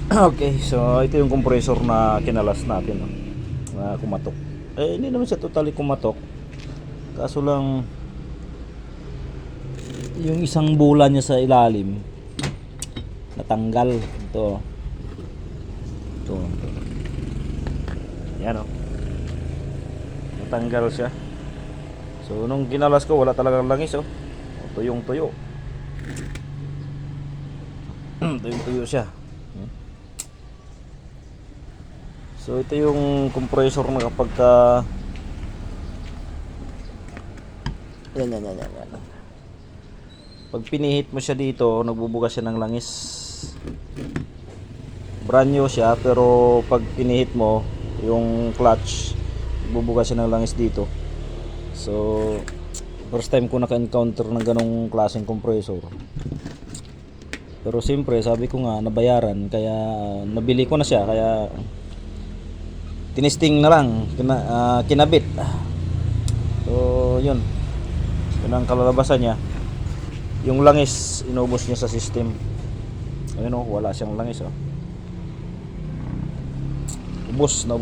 Okay, so ito yung compressor na kinalas natin, no? Na kumatok. Eh, hindi naman siya totally kumatok. Kaso lang, yung isang bola niya sa ilalim, natanggal. Ito. Ito. Yan, oh. Natanggal siya. So, nung kinalas ko, wala talagang langis, oh. Tuyong tuyo. Tuyong tuyo siya. So ito yung compressor na kapag yan. Pag pinihit mo siya dito, nagbubuga siya ng langis. Brand new siya, pero pag pinihit mo yung clutch, nagbubuga siya ng langis dito. So first time ko naka-encounter ng ganong klaseng compressor. Pero siyempre, sabi ko nga, nabayaran, kaya nabili ko na siya, kaya tinisting na lang, kinabit. So yun ang kalalabasan niya. Yung langis inubos niya sa system. Ayun, oh, wala siyang langis, oh. Ubos yun.